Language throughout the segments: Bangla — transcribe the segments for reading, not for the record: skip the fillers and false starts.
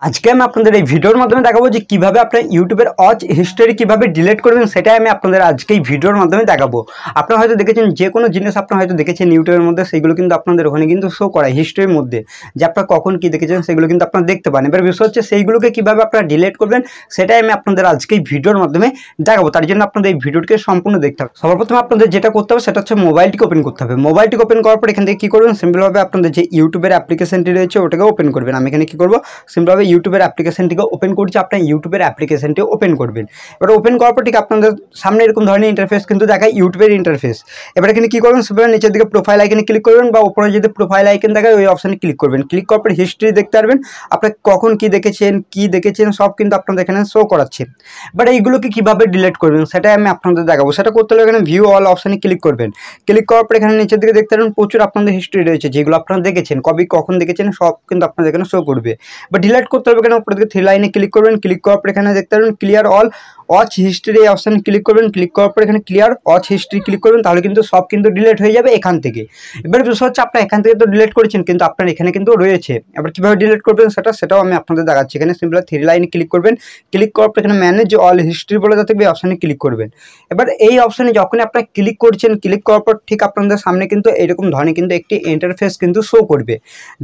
আজকে আমি আপনাদের এই ভিডিওর মাধ্যমে দেখাবো যে কিভাবে আপনার ইউটিউবের ওয়াচ হিস্টরি কিভাবে ডিলিট করবেন সেটাই আমি আপনাদের আজকে এই ভিডিওর মাধ্যমে দেখাবো। আপনারা হয়তো দেখেছেন যে কোনো জিনিস আপনারা হয়তো দেখেছেন ইউটিউবের মধ্যে, সেইগুলো কিন্তু আপনাদের ওখানে কিন্তু শো করায় হিস্ট্রির মধ্যে, যে আপনারা কখন কি দেখেছেন সেগুলো কিন্তু আপনারা দেখতে পান। এবার বিষয় হচ্ছে সেইগুলোকে কিভাবে আপনারা ডিলিট করবেন সেটাই আমি আপনাদের আজকে এই ভিডিওর মাধ্যমে দেখাবো। তার জন্য আপনাদের এই ভিডিওটিকে সম্পূর্ণ দেখতে হবে। সবার প্রথমে আপনাদের যেটা করতে হবে সেটা হচ্ছে মোবাইলটিকে ওপেন করতে হবে। মোবাইলটিকে ওপেন করার পর এখান থেকে কী করবেন, সিম্পলভাবে আপনাদের যে ইউটিউবের অ্যাপ্লিকেশনটি রয়েছে ওটাকে ওপেন করবেন। আমি এখানে কী করবো, সিম্পলভাবে ইউটিউবের অ্যাপ্লিকেশনটিকে ওপেন করছি। আপনার ইউটিউবের অ্যাপ্লিকেশনটি ওপেন করবেন। এবার ওপেন করার পর ঠিক আপনাদের সামনে এরকম ধরনের ইন্টারফেস কিন্তু দেখায়, ইউটিউবের ইন্টারফেস। এবার এখানে কী করবেন, সিম্পল নিচের দিকে প্রোফাইল আইকনে ক্লিক করবেন বা উপরে যদি প্রোফাইল আইকন দেখায় ওই অপশানে ক্লিক করবেন। ক্লিক করার পর হিস্ট্রি দেখতে পারবেন, আপনার কখন কি দেখেছেন সব কিন্তু আপনাদের এখানে শো করাচ্ছে। বাট এইগুলোকে কীভাবে ডিলিট করবেন সেটাই আমি আপনাদের দেখাবো। সেটা করতে হলে এখানে ভিউ অল অপশানে ক্লিক করবেন। ক্লিক করার পর এখানে নিচের দিকে দেখতে পারবেন প্রচুর আপনাদের হিস্ট্রি রয়েছে, যেগুলো আপনারা দেখেছেন, কখন দেখেছেন সব কিন্তু আপনাদের এখানে শো করবে। বা ডিলিট করতে হবে এখানে উপরে দিকে থ্রি লাইনে ক্লিক করবেন। ক্লিক করার পর এখানে দেখতে পারবেন ক্লিয়ার অল ওয়াচ হিস্ট্রি এই অপশানে ক্লিক করবেন। ক্লিক করার পর এখানে ক্লিয়ার ওয়াচ হিস্ট্রি ক্লিক করবেন, তাহলে কিন্তু সব কিন্তু ডিলিট হয়ে যাবে এখান থেকে। এবার বিষয় হচ্ছে আপনার এখান থেকে তো ডিলিট করেছেন, কিন্তু আপনার এখানে কিন্তু রয়েছে। এবার কীভাবে ডিলিট করবেন সেটাও আমি আপনাদের দেখাচ্ছি। এখানে সিম্পল থ্রি লাইনে ক্লিক করবেন। ক্লিক করার পর এখানে ম্যানেজ অল হিস্ট্রি বলে থাকবে, এই অপশানে ক্লিক করবেন। এবার এই অপশানে যখনই আপনার ক্লিক করছেন, ক্লিক করার পর ঠিক আপনাদের সামনে কিন্তু এরকম ধরনের কিন্তু একটি ইন্টারফেস কিন্তু শো করবে।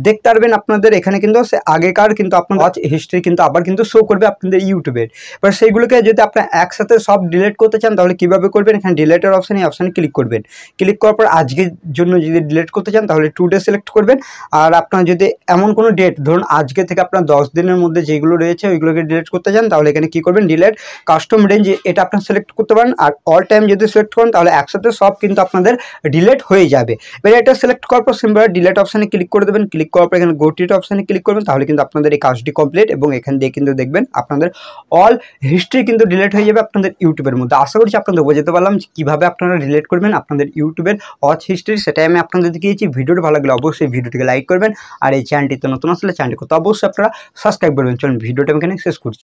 দেখতে পারবেন আপনাদের এখানে কিন্তু আগেকার কিন্তু আপনার ওয়াচ হিস্ট্রি কিন্তু আবার কিন্তু শো করবে আপনাদের ইউটিউবের। এবার সেইগুলোকে যদি আপনার একসাথে সব ডিলিট করতে চান তাহলে কীভাবে করবেন, এখানে ডিলিটের অপশানে ক্লিক করবেন। ক্লিক করার পর আজকের জন্য যদি ডিলিট করতে চান তাহলে টুডে সিলেক্ট করবেন। আর আপনার যদি এমন কোনো ডেট, ধরুন আজকে থেকে আপনার 10 দিনের মধ্যে যেগুলো রয়েছে ওইগুলোকে ডিলিট করতে চান তাহলে এখানে কী করবেন, ডিলিট কাস্টম রেঞ্জ এটা আপনার সিলেক্ট করতে পারেন। আর অল টাইম যদি সিলেক্ট করেন তাহলে একসাথে সব কিন্তু আপনাদের ডিলিট হয়ে যাবে। এবার এটা সিলেক্ট করার পর সিম্পল ডিলিট অপশানে ক্লিক করে দেবেন। ক্লিক করার পর এখানে গো টু অপশানে ক্লিক করবেন, তাহলে কিন্তু আপনাদের এই কাজটি কমপ্লিট এবং এখান দিয়ে কিন্তু দেখবেন আপনাদের অল হিস্ট্রি কিন্তু ডিলিট হয়ে যাবে আপনাদের ইউটিউবের মধ্যে। আশা করছি আপনাদের বোঝাতে পারলাম কীভাবে আপনারা ডিলিট করবেন আপনাদের ইউটিউবের ওয়াচ হিস্ট্রি, সেটাই আমি আপনাদের দেখিয়েছি। ভিডিওটি ভালো লাগলে অবশ্যই ভিডিওটিকে লাইক করবেন, আর এই চ্যানেলটিতে নতুন আসলে চ্যানেলটিকে তো অবশ্যই আপনারা সাবস্ক্রাইব করবেন। চলুন ভিডিওটা আমি এখানে শেষ করছি।